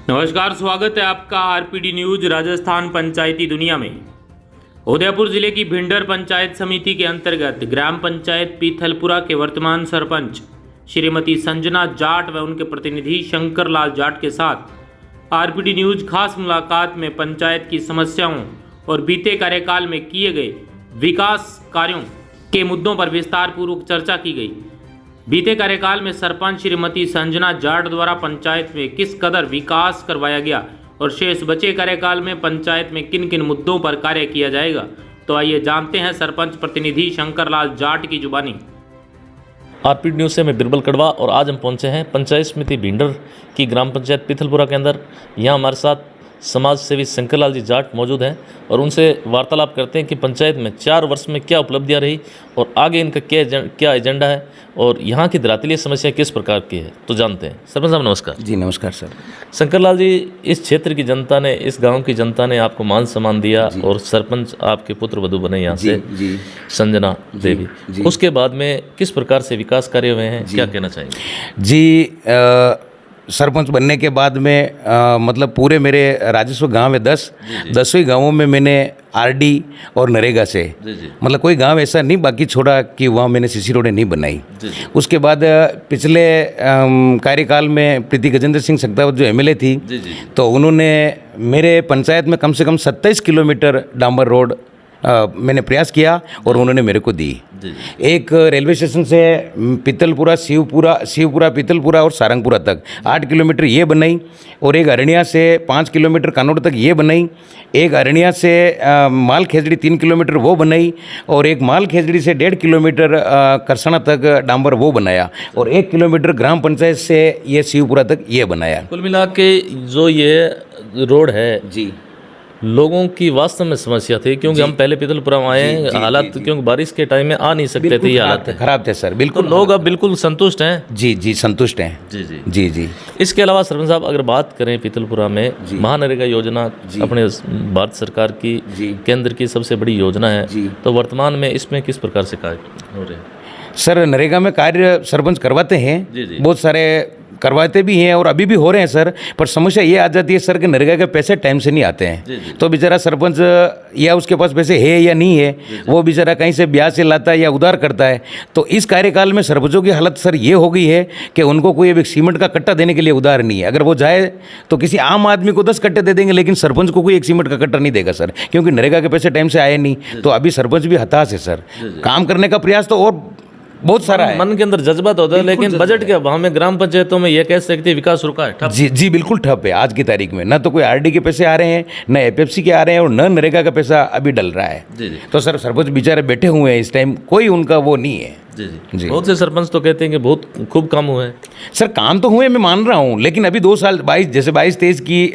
नमस्कार, स्वागत है आपका आरपीडी न्यूज राजस्थान पंचायती दुनिया में। उदयपुर जिले की भिंडर पंचायत समिति के अंतर्गत ग्राम पंचायत पीथलपुरा के वर्तमान सरपंच श्रीमती संजना जाट व उनके प्रतिनिधि शंकर लाल जाट के साथ आरपीडी न्यूज खास मुलाकात में पंचायत की समस्याओं और बीते कार्यकाल में किए गए विकास कार्यों के मुद्दों पर विस्तार पूर्वक चर्चा की गई। बीते कार्यकाल में सरपंच श्रीमती संजना जाट द्वारा पंचायत में किस कदर विकास करवाया गया और शेष बचे कार्यकाल में पंचायत में किन किन मुद्दों पर कार्य किया जाएगा, तो आइए जानते हैं सरपंच प्रतिनिधि शंकर लाल जाट की जुबानी। आरपीडी न्यूज़ से मैं बिरबल कड़वा और आज हम पहुंचे हैं पंचायत समिति भिंडर की ग्राम पंचायत पीथलपुरा के अंदर। यहाँ हमारे साथ समाज सेवी शंकर लाल जी जाट मौजूद हैं और उनसे वार्तालाप करते हैं कि पंचायत में 4 वर्ष में क्या उपलब्धियां रही और आगे इनका क्या एजेंडा है और यहाँ की धरातलीय समस्या किस प्रकार की है, तो जानते हैं। सरपंच साहब नमस्कार। जी नमस्कार सर। शंकर लाल जी, इस क्षेत्र की जनता ने, इस गांव की जनता ने आपको मान सम्मान दिया और सरपंच आपके पुत्र वधू बने यहाँ से संजना देवी। उसके बाद में किस प्रकार से विकास कार्य हुए हैं, क्या कहना चाहेंगे? जी सरपंच बनने के बाद में मतलब पूरे मेरे राजस्व गांव में 10 गांवों में मैंने आरडी और नरेगा से मतलब कोई गांव ऐसा नहीं बाकी छोड़ा कि वहाँ मैंने सीसी रोडें नहीं बनाई। उसके बाद पिछले कार्यकाल में प्रीति गजेंद्र सिंह सख्तावत जो एमएलए थी तो उन्होंने मेरे पंचायत में कम से कम 27 किलोमीटर डांबर रोड मैंने प्रयास किया और उन्होंने मेरे को दी। एक रेलवे स्टेशन से पीतलपुरा शिवपुरा पीतलपुरा और सारंगपुरा तक 8 किलोमीटर ये बनाई और एक अरनिया से 5 किलोमीटर कानोड़ तक ये बनाई। एक अरनिया से माल खेजड़ी 3 किलोमीटर वो बनाई और एक माल खेजड़ी से 1.5 किलोमीटर करसना तक डांबर वो बनाया और 1 किलोमीटर ग्राम पंचायत से ये शिवपुरा तक ये बनाया। कुल मिला के जो ये रोड है जी लोगों की वास्तव में समस्या थी, क्योंकि हम पहले पीतलपुरा आए हैं, हालात क्योंकि बारिश के टाइम में आ नहीं सकते थे, ये हालात खराब थे सर। बिल्कुल तो लोग अब बिल्कुल संतुष्ट हैं। जी संतुष्ट हैं। जी। इसके अलावा सरपंच साहब अगर बात करें पीतलपुरा में महानरेगा योजना अपने भारत सरकार की केंद्र की सबसे बड़ी योजना है, तो वर्तमान में इसमें किस प्रकार से कार्य हो रहे हैं? सर नरेगा में कार्य सरपंच करवाते हैं, बहुत सारे करवाते भी हैं और अभी भी हो रहे हैं सर। पर समस्या ये आ जाती है सर कि नरेगा के पैसे टाइम से नहीं आते हैं तो बेचारा सरपंच या उसके पास पैसे है या नहीं है, वो बेचारा कहीं से ब्याज से लाता है या उधार करता है। तो इस कार्यकाल में सरपंचों की हालत सर ये हो गई है कि उनको कोई एक सीमेंट का कट्टा देने के लिए उधार नहीं है। अगर वो जाए तो किसी आम आदमी को 10 कट्टे दे देंगे, लेकिन सरपंच को कोई एक सीमेंट का कट्टा नहीं देगा सर, क्योंकि नरेगा के पैसे टाइम से आए नहीं। तो अभी सरपंच भी हताश है सर। काम करने का प्रयास तो और बहुत सारा है, मन के अंदर जज्बात होता है, लेकिन बजट के अभाव में ग्राम पंचायतों में ये कह सकते हैं विकास रुका है, ठप। जी बिल्कुल ठप है आज की तारीख में। ना तो कोई आरडी के पैसे आ रहे हैं, न एफएफसी के आ रहे हैं और न नरेगा का पैसा अभी डल रहा है। तो सर सरपंच बेचारे बैठे हुए हैं इस टाइम, कोई उनका वो नहीं है। जी। बहुत से सरपंच तो कहते हैं कि बहुत खूब काम हुए हैं। सर काम तो हुए, मैं मान रहा हूँ, लेकिन अभी 2 साल 22-23 की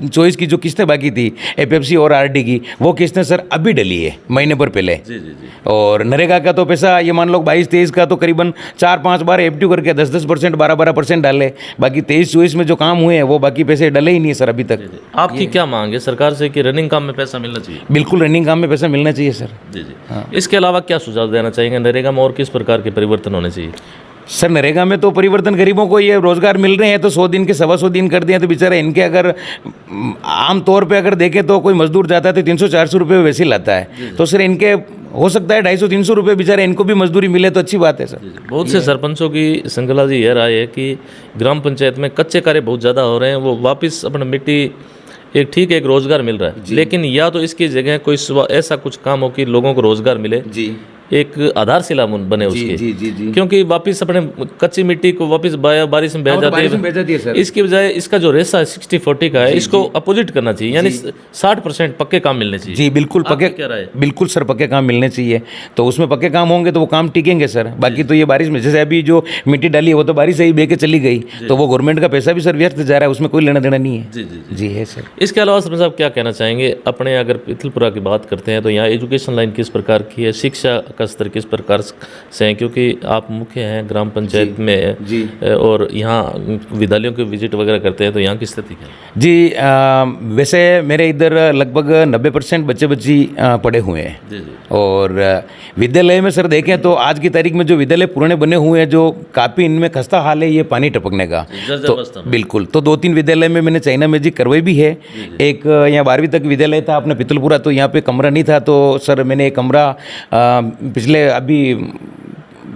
24 की जो किस्तें बाकी थी एफएफसी और आरडी की, वो किस्तें सर अभी डली है महीने भर पहले। और नरेगा का तो पैसा ये मान लो 22-23 का तो करीबन 4-5 बार एफडी करके 10-10%, 12-12% डाले। बाकी 23-24 में जो काम हुए हैं वो बाकी पैसे डले ही नहीं है सर अभी तक। आपकी क्या मांग है सरकार से कि रनिंग काम में पैसा मिलना चाहिए? बिल्कुल रनिंग काम में पैसा मिलना चाहिए सर। इसके अलावा क्या सुझाव देना चाहेंगे नरेगा में और किस प्रकार के परिवर्तन होने चाहिए? सर नरेगा में तो परिवर्तन, गरीबों को ये रोजगार मिल रहे हैं तो 100 दिन के 125 दिन कर दिए तो बेचारे इनके अगर आम तौर पे अगर देखें तो कोई मजदूर जाता है तो 300-400 रुपये वैसे ही लाता है। तो सर इनके हो सकता है 250-300 रुपये बेचारे इनको भी मजदूरी मिले तो अच्छी बात है सर। बहुत से सरपंचों की शंकर लाल जी यह राय है कि ग्राम पंचायत में कच्चे कार्य बहुत ज़्यादा हो रहे हैं, वो वापस अपना मिट्टी एक रोजगार मिल रहा है, लेकिन या तो इसकी जगह कोई ऐसा कुछ काम हो कि लोगों को रोजगार मिले, एक आधारशिला बने उसके। क्योंकि वापस अपने कच्ची मिट्टी को वापस बारिश में बह जाती है सर। इसकी बजाय इसका जो रेशा 60-40 का है इसको अपोजिट करना चाहिए, यानी 60% पक्के काम मिलने चाहिए। जी बिल्कुल पक्के, क्या राय? बिल्कुल सर पक्के काम मिलने चाहिए, तो उसमें पक्के काम होंगे तो वो काम टिकेंगे सर। बाकी तो ये बारिश में जैसे अभी जो मिट्टी डाली है वो तो बारिश से ही बह के चली गई, तो वो गवर्नमेंट का पैसा भी सर व्यर्थ जा रहा है, उसमें कोई लेना देना नहीं है। जी है सर। इसके अलावा सरपंच साहब क्या कहना चाहेंगे? अपने अगर पीथलपुरा की बात करते हैं तो यहाँ एजुकेशन लाइन किस प्रकार की है, शिक्षा का स्तर किस प्रकार से है, क्योंकि आप मुख्य हैं ग्राम पंचायत में जी। और यहाँ विद्यालयों के विजिट वगैरह करते हैं, तो यहाँ की स्थिति क्या है? जी वैसे मेरे इधर लगभग 90% बच्चे बच्ची पढ़े हुए हैं। जी जी। और विद्यालय में सर देखें तो आज की तारीख में जो विद्यालय पुराने बने हुए हैं, जो काफ़ी इनमें खस्ता हाल है ये पानी टपकने का। जर्जर तो अवस्था में। बिल्कुल, तो 2-3 विद्यालय में मैंने चाइना मैजिक करवाई भी है। एक यहाँ 12वीं तक विद्यालय था अपना पितलपुरा, तो यहाँ पे कमरा नहीं था, तो सर मैंने एक कमरा पिछले अभी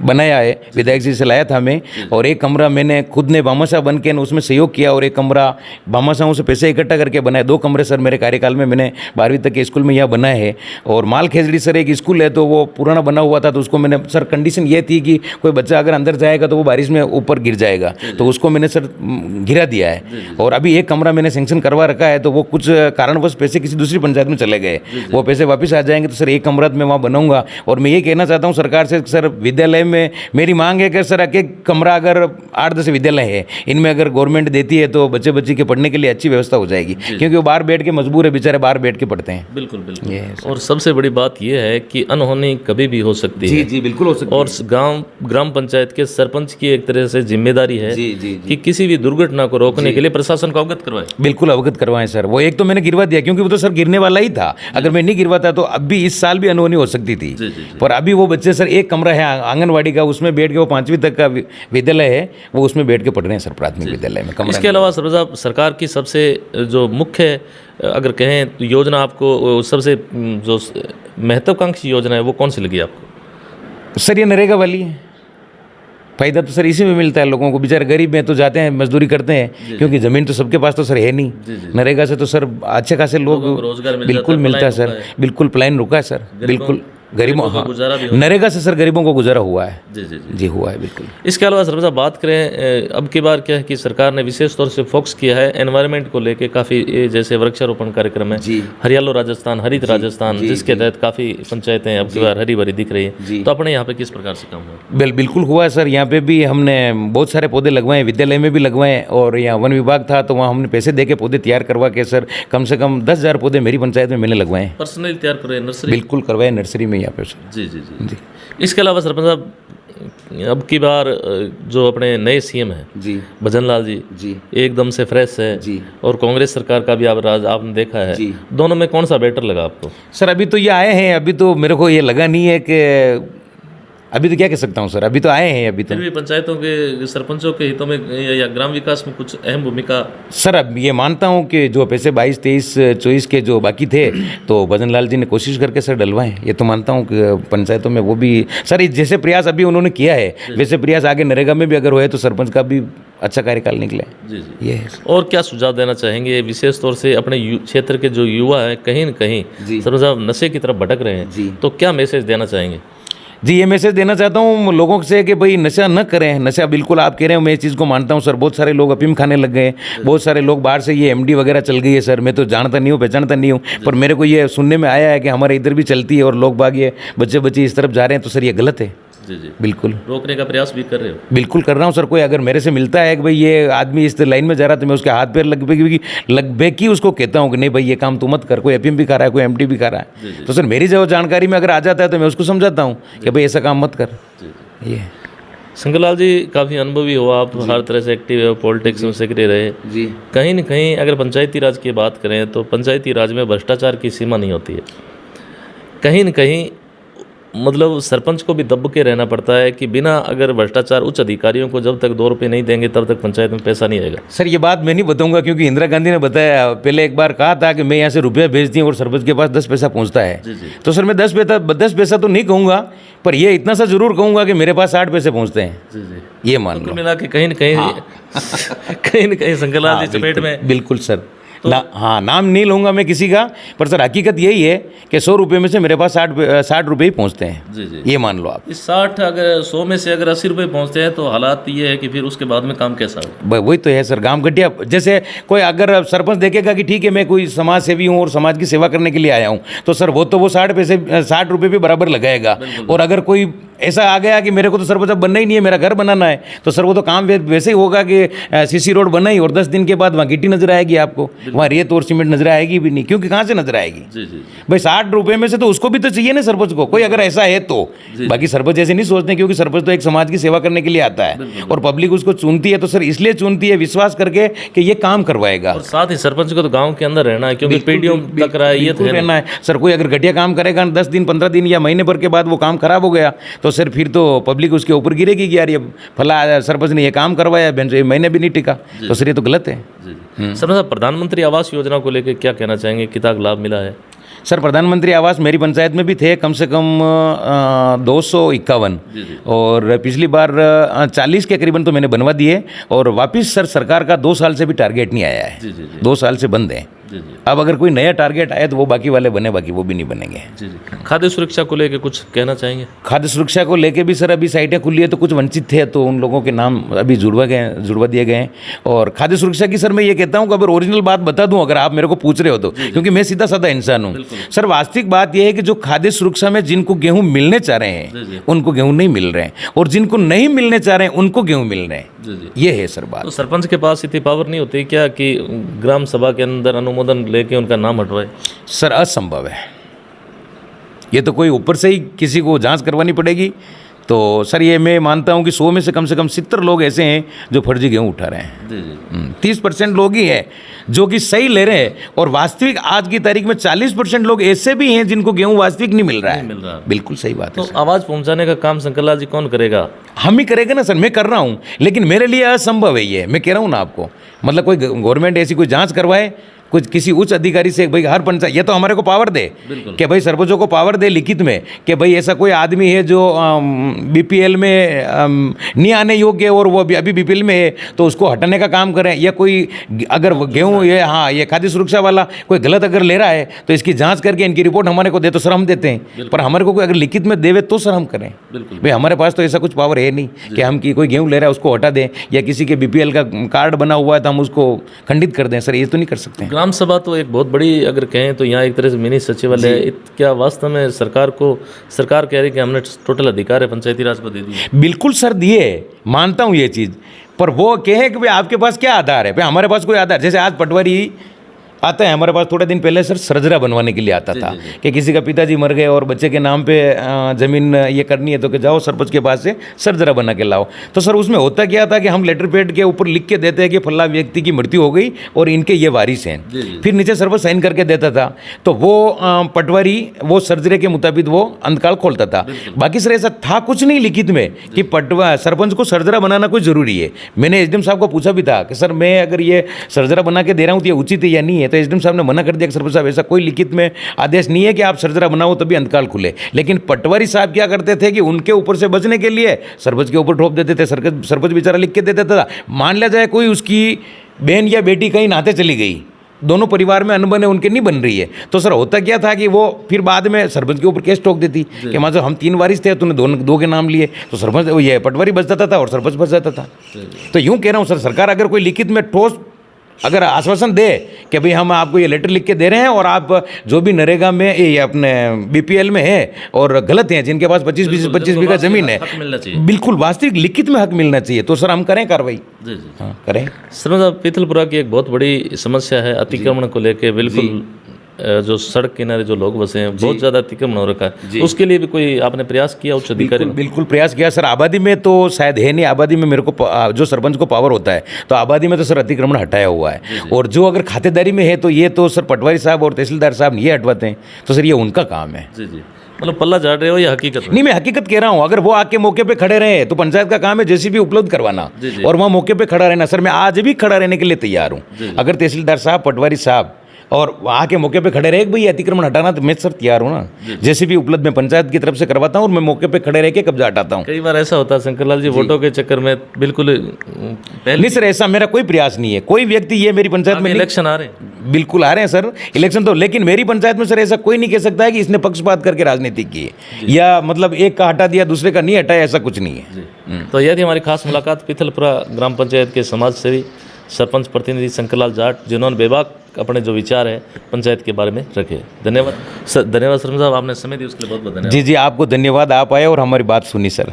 बनाया है, विधायक जी से लाया था मैं। और एक कमरा मैंने खुद ने भामाशाह बन के उसमें सहयोग किया, और एक कमरा भामाशाहों से पैसे इकट्ठा करके बनाया। 2 कमरे सर मेरे कार्यकाल में मैंने 12वीं तक के स्कूल में यहाँ बनाए हैं। और माल खेजड़ी सर एक स्कूल है, तो वो पुराना बना हुआ था, तो उसको मैंने सर कंडीशन ये थी कि कोई बच्चा अगर अंदर जाएगा तो वो बारिश में ऊपर गिर जाएगा, तो उसको मैंने सर गिरा दिया है। और अभी एक कमरा मैंने सेंक्शन करवा रखा है, तो वो कुछ कारणवश पैसे किसी दूसरी पंचायत में चले गए, वो पैसे वापस आ जाएंगे, तो सर एक कमरा मैं वहाँ बनाऊंगा। और मैं ये कहना चाहता हूँ सरकार से, सर विद्यालय में मेरी मांग है कि सर एक कमरा अगर 8-10 विद्यालय है, इनमें अगर गवर्नमेंट देती है तो बच्चे बच्ची के पढ़ने के लिए अच्छी व्यवस्था हो जाएगी, क्योंकि वो बाहर बैठ के मजबूर है बेचारे, बाहर बैठ के पढ़ते हैं। बिल्कुल बिल्कुल। और सबसे बड़ी बात यह है कि अनहोनी कभी भी हो सकती है। जी बिल्कुल हो सकती है। और ग्राम पंचायत के सरपंच की एक तरह से जिम्मेदारी है जी कि किसी भी दुर्घटना को रोकने के लिए प्रशासन को अवगत करवाए। बिल्कुल अवगत करवाएं सर। वो एक तो मैंने गिरवा दिया, क्योंकि वो तो सर गिरने वाला ही था। अगर मैं नहीं गिरवाता तो अब भी इस साल भी अनहोनी हो सकती थी। पर अभी वो बच्चे सर एक कमरा है आंगनवाड़ी का, उसमें बैठ के वो 5वीं तक का विद्यालय है, वो उसमें बैठ के पढ़ रहे हैं सर, प्राथमिक विद्यालय में कमरा। इसके अलावा सरपंच सरकार की सबसे जो मुख्य अगर कहें तो योजना, आपको सबसे जो महत्वाकांक्षी योजना है वो कौन सी लगी आपको? सर ये नरेगा वाली है। फायदा तो सर इसी में मिलता है लोगों को, बेचारे गरीब में तो जाते हैं मजदूरी करते हैं, क्योंकि ज़मीन तो सबके पास तो सर है नहीं। नरेगा से तो सर अच्छे खासे लोग रोजगार बिल्कुल मिलता है सर, बिल्कुल प्लान रुका है सर, बिल्कुल गरीबों, नरेगा से सर गरीबों को गुजारा हुआ है। जी हुआ है बिल्कुल। इसके अलावा सरपंच साहब बात करें, अब की बार क्या है कि सरकार ने विशेष तौर से फोकस किया है एनवायरनमेंट को लेके, काफ़ी जैसे वृक्षारोपण कार्यक्रम है, हरियालो राजस्थान, हरित राजस्थान, जिसके तहत काफ़ी पंचायतें अब की बार हरी भरी दिख रही है। तो अपने यहाँ पे किस प्रकार से काम हुआ? बिल्कुल हुआ है सर। यहाँ पे भी हमने बहुत सारे पौधे लगवाए, विद्यालय में भी लगवाए, और यहाँ वन विभाग था तो वहाँ हमने पैसे दे के पौधे तैयार करवा के सर कम से कम 10,000 पौधे मेरी पंचायत में मैंने लगवाए। पर्सनली तैयार करवाए नर्सरी? बिल्कुल करवाए नर्सरी में यहाँ पे सर। जी जी जी। इसके अलावा सरपंच साहब अब की बार जो अपने नए सीएम हैं जी भजन लाल जी एकदम से फ्रेश है जी, और कांग्रेस सरकार का भी आप राज आपने देखा है जी। दोनों में कौन सा बेटर लगा आपको? सर अभी तो ये आए हैं, अभी तो मेरे को ये लगा नहीं है कि, अभी तो क्या कह सकता हूँ सर, अभी तो आए हैं। अभी तो फिर भी पंचायतों के सरपंचों के हितों में या ग्राम विकास में कुछ अहम भूमिका? सर अब ये मानता हूँ कि जो पैसे 22, 23, 24 के जो बाकी थे तो भजन लाल जी ने कोशिश करके सर डलवाएं, ये तो मानता हूँ कि पंचायतों में वो भी सर जैसे प्रयास अभी उन्होंने किया है वैसे प्रयास आगे नरेगा में भी अगर हुए तो सरपंच का भी अच्छा कार्यकाल निकले। जी जी। ये है। और क्या सुझाव देना चाहेंगे विशेष तौर से अपने क्षेत्र के जो युवा हैं कहीं न कहीं सरपंच साहब नशे की तरफ भटक रहे हैं, तो क्या मैसेज देना चाहेंगे? जी ये मैसेज देना चाहता हूँ लोगों से कि भाई नशा न करें। नशा बिल्कुल आप कह रहे हो, मैं इस चीज़ को मानता हूँ सर। बहुत सारे लोग अफीम खाने लग गए, बहुत सारे लोग बाहर से ये एमडी वगैरह चल गई है सर। मैं तो जानता नहीं हूँ, पहचानता नहीं हूँ, पर मेरे को ये सुनने में आया है कि हमारे इधर भी चलती है और लोग बाग ये बच्चे बच्चे इस तरफ जा रहे हैं, तो सर ये गलत है। जी जी। बिल्कुल रोकने का प्रयास भी कर रहे हो? बिल्कुल कर रहा हूँ सर। कोई अगर मेरे से मिलता है कि भाई ये आदमी इस लाइन में जा रहा है तो मैं उसके हाथ पैर लग की उसको कहता हूँ कि नहीं भाई ये काम तू मत कर। कोई एफएम भी खा रहा है, कोई एमडी भी खा रहा है, तो सर मेरी जो जानकारी में अगर आ जाता है तो मैं उसको समझाता हूँ कि भाई ऐसा काम मत कर। ये शंकरलाल जी काफ़ी अनुभवी हो आप, हर तरह से एक्टिव है, पॉलिटिक्स में सक्रिय रहे जी। कहीं न कहीं अगर पंचायती राज की बात करें तो पंचायती राज में भ्रष्टाचार की सीमा नहीं होती है। कहीं न कहीं मतलब सरपंच को भी दब के रहना पड़ता है कि बिना अगर भ्रष्टाचार उच्च अधिकारियों को जब तक 2 रुपये नहीं देंगे तब तक पंचायत में पैसा नहीं आएगा। सर ये बात मैं नहीं बताऊंगा, क्योंकि इंदिरा गांधी ने बताया पहले एक बार कहा था कि मैं यहाँ से रुपया भेजती हूँ और सरपंच के पास 10 पैसा पहुँचता है। तो सर मैं 10 पैसा तो नहीं कहूँगा, पर ये इतना सा जरूर कहूँगा कि मेरे पास 60 पैसे पहुँचते हैं। ये मान लो मिला के कहीं न कहीं शंकरलाल जी चपेट में। बिल्कुल सर। हाँ नाम नहीं लूँगा मैं किसी का, पर सर हकीकत यही है कि 100 रुपये में से मेरे पास 60 रुपये ही पहुँचते हैं। जी जी। ये मान लो आप। इस 60 अगर 100 में से अगर 80 रुपये पहुँचते हैं तो हालात ये है कि फिर उसके बाद में काम कैसा हो? वही तो है सर, गांव घटिया। जैसे कोई अगर सरपंच देखेगा कि ठीक है मैं कोई समाज सेवी हूँ और समाज की सेवा करने के लिए आया हूँ, तो सर वो 60 रुपये भी बराबर लगाएगा। और अगर कोई ऐसा आ गया कि मेरे को तो सरपंच अब बनना ही नहीं है, मेरा घर बनाना है, तो सर वो तो काम वैसे ही होगा कि सीसी रोड बना ही और 10 दिन के बाद वहाँ गिट्टी नजर आएगी आपको, वहाँ रेत और सीमेंट नजर आएगी भी नहीं, क्योंकि कहाँ से नजर आएगी भाई 60 रुपये में से तो उसको भी तो चाहिए ना सरपंच को, कोई अगर ऐसा है तो। बाकी सरपंच ऐसे नहीं सोचते, क्योंकि सरपंच तो एक समाज की सेवा करने के लिए आता है और पब्लिक उसको चुनती है, तो सर इसलिए चुनती है विश्वास करके कि ये काम करवाएगा। और साथ ही सरपंच को तो गांव के अंदर रहना है, क्योंकि पीढ़ियों तक रहा है, ये तो रहना है सर। कोई अगर घटिया काम करेगा 10 दिन 15 दिन या महीने भर के बाद वो काम खराब हो गया तो सर फिर तो पब्लिक उसके ऊपर गिरेगी कि यार ये फला सरपंच ने ये काम करवाया, ये महीने भी नहीं टिका, तो सर ये तो गलत है। सर प्रधानमंत्री आवास योजना को लेकर क्या कहना चाहेंगे, कितना लाभ मिला है? सर प्रधानमंत्री आवास मेरी पंचायत में भी थे कम से कम 251 और पिछली बार 40 के करीबन तो मैंने बनवा दिए और वापस सर सरकार का 2 साल से भी टारगेट नहीं आया है, 2 साल से बंद है। अब अगर कोई नया टारगेट आए तो वो बाकी वाले बने, बाकी वो भी नहीं बनेंगे। खाद्य सुरक्षा को लेकर कुछ कहना चाहेंगे? खाद्य सुरक्षा को लेके भी सर अभी साइटें खुली है तो कुछ वंचित थे तो उन लोगों के नाम अभी जुड़वा दिए गए हैं। और खाद्य सुरक्षा की सर मैं ये कहता हूँ कि अगर ओरिजिनल बात बता दूँ, अगर आप मेरे को पूछ रहे हो तो, क्योंकि मैं सीधा साधा इंसान हूँ सर। वास्तविक बात यह है कि जो खाद्य सुरक्षा में जिनको गेहूँ मिलने चाह रहे हैं उनको गेहूँ नहीं मिल रहे हैं, और जिनको नहीं मिलने चाह रहे हैं उनको गेहूँ मिल रहे हैं, ये है सर बात। तो सरपंच के पास इतनी पावर नहीं होती क्या कि ग्राम सभा के अंदर अनुमोदन लेके उनका नाम हटवाए? सर असंभव है, ये तो कोई ऊपर से ही किसी को जांच करवानी पड़ेगी। तो सर ये मैं मानता हूँ कि 100 में से कम 70 लोग ऐसे हैं जो फर्जी गेहूँ उठा रहे हैं। 30% लोग ही हैं जो कि सही ले रहे हैं, और वास्तविक आज की तारीख में 40% लोग ऐसे भी हैं जिनको गेहूँ वास्तविक नहीं मिल रहा है। बिल्कुल सही बात है। तो आवाज़ पहुँचाने का काम शंकरलाल जी कौन करेगा? हम ही करेंगे ना सर, मैं कर रहा हूँ, लेकिन मेरे लिए असंभव है ये, मैं कह रहा हूँ ना आपको। मतलब कोई गवर्नमेंट ऐसी कोई जाँच करवाए कुछ किसी उच्च अधिकारी से, भाई हर पंचायत ये तो हमारे को पावर दे कि भाई सरपंचों को पावर दे लिखित में कि भाई ऐसा कोई आदमी है जो बीपीएल में नहीं आने योग्य और वो अभी बीपीएल में है तो उसको हटाने का काम करें। या कोई अगर गेहूँ ये खाद्य सुरक्षा वाला कोई गलत अगर ले रहा है तो इसकी जांच करके इनकी रिपोर्ट हमारे को दे तो सर हम देते हैं, पर हमारे को कोई अगर लिखित में देवे तो सर हम करें। भाई हमारे पास तो ऐसा कुछ पावर है नहीं कि हम कोई गेहूँ ले रहा है उसको हटा दें, या किसी के बीपीएल का कार्ड बना हुआ है तो हम उसको खंडित कर दें। सर ये तो नहीं कर सकते। ग्राम सभा तो एक बहुत बड़ी अगर कहें तो यहाँ एक तरह से मिनी सचिवालय है। क्या वास्तव में सरकार कह रही है कि हमने टोटल अधिकार है पंचायती राज पर दे दिए? बिल्कुल सर दिए, मानता हूँ ये चीज़, पर वो कहे कि भाई आपके पास क्या आधार है? भाई हमारे पास कोई आधार, जैसे आज पटवारी आता है हमारे पास, थोड़े दिन पहले सर सर्जरा बनवाने के लिए आता था कि किसी का पिताजी मर गए और बच्चे के नाम पे ज़मीन ये करनी है तो कि जाओ सरपंच के पास से सर्जरा बना के लाओ। तो सर उसमें होता क्या था कि हम लेटर पैड के ऊपर लिख के देते हैं कि फल्ला व्यक्ति की मृत्यु हो गई और इनके ये वारिस हैं, फिर नीचे सरपंच साइन करके देता था। तो वो पटवारी वो सर्जरे के मुताबिक वो अंतकाल खोलता था। बाकी सर ऐसा था कुछ नहीं लिखित में कि सरपंच को सर्जरा बनाना कोई ज़रूरी है। मैंने एसडीएम साहब को पूछा भी था कि सर मैं अगर ये सर्जरा बना के दे रहा हूँ तो ये उचित है या नहीं है, तो एसडीएम साहब ने मना कर दिया कि सरपंच साहब ऐसा कोई लिखित में आदेश नहीं है कि आप सर्जरा बनाओ तभी अंतकाल खुले। लेकिन पटवारी साहब क्या करते थे कि उनके ऊपर से बचने के लिए सरपंच के ऊपर ठोप देते थे। सरपंच बेचारा लिख के दे देता था। मान लिया जाए कोई उसकी बहन या बेटी कहीं नाते चली गई, दोनों परिवार में अनबन है, उनके नहीं बन रही है, तो सर होता क्या था कि वो फिर बाद में सरपंच के ऊपर केस ठोक देती कि मतलब हम 3 वारिस थे, तूने दो के नाम लिए, तो सरपंच ये पटवारी बच जाता था और सरपंच बच जाता था। तो यूँ कह रहा हूँ सर, सरकार अगर कोई लिखित में ठोस अगर आश्वासन दे कि भाई हम आपको ये लेटर लिख के दे रहे हैं और आप जो भी नरेगा में ये अपने बीपीएल में है और गलत हैं, जिनके पास 25 बीघा जमीन है, बिल्कुल वास्तविक लिखित में हक मिलना चाहिए, तो सर हम करें कार्रवाई। हाँ करें। सर पीथलपुरा की एक बहुत बड़ी समस्या है अतिक्रमण को लेके। बिल्कुल जो सड़क किनारे जो लोग बसे हैं बहुत ज़्यादा अतिक्रमण हो रखा है, उसके लिए भी कोई आपने प्रयास किया उच्च अधिकारी? बिल्कुल प्रयास किया सर। आबादी में तो शायद है नहीं, आबादी में मेरे को जो सरपंच को पावर होता है तो आबादी में तो सर अतिक्रमण हटाया हुआ है। और जो अगर खातेदारी में है तो ये तो सर पटवारी साहब और तहसीलदार साहब ये हटवाते हैं, तो सर ये उनका काम है। मतलब पल्ला झाड़ रहे हो या हकीकत? नहीं, मैं हकीकत कह रहा हूँ। अगर वो आके मौके पे खड़े रहे तो पंचायत का काम है जेसीबी उपलब्ध करवाना और वहाँ मौके पे खड़ा रहना। सर मैं आज भी खड़ा रहने के लिए तैयार हूँ। अगर तहसीलदार साहब पटवारी साहब और वहाँ के मौके पे खड़े रहे भाई अतिक्रमण हटाना, तो मैं सर तैयार हूँ ना। जैसे भी उपलब्ध मैं पंचायत की तरफ से करवाता हूँ और मैं मौके पे खड़े रह के कब्जा हटाता हूँ। कई बार ऐसा होता है शंकरलाल जी, वोटों के चक्कर में बिल्कुल नहीं सर, ऐसा मेरा कोई प्रयास नहीं है। कोई व्यक्ति ये मेरी पंचायत में इलेक्शन आ रहे हैं, बिल्कुल आ रहे हैं सर इलेक्शन तो, लेकिन मेरी पंचायत में सर ऐसा कोई नहीं कह सकता है कि इसने पक्षपात करके राजनीति की है या मतलब एक का हटा दिया दूसरे का नहीं हटाया, ऐसा कुछ नहीं है। तो यदि हमारी खास मुलाकात पीथलपुरा ग्राम पंचायत के समाज सेवी सरपंच प्रतिनिधि शंकरलाल जाट, जिन्होंने बेबाक अपने जो विचार है पंचायत के बारे में रखे। धन्यवाद सर, धन्यवाद सरपंच साहब, आपने समय दिया उसके लिए बहुत बहुत धन्यवाद। जी जी, आपको धन्यवाद, आप आए और हमारी बात सुनी सर।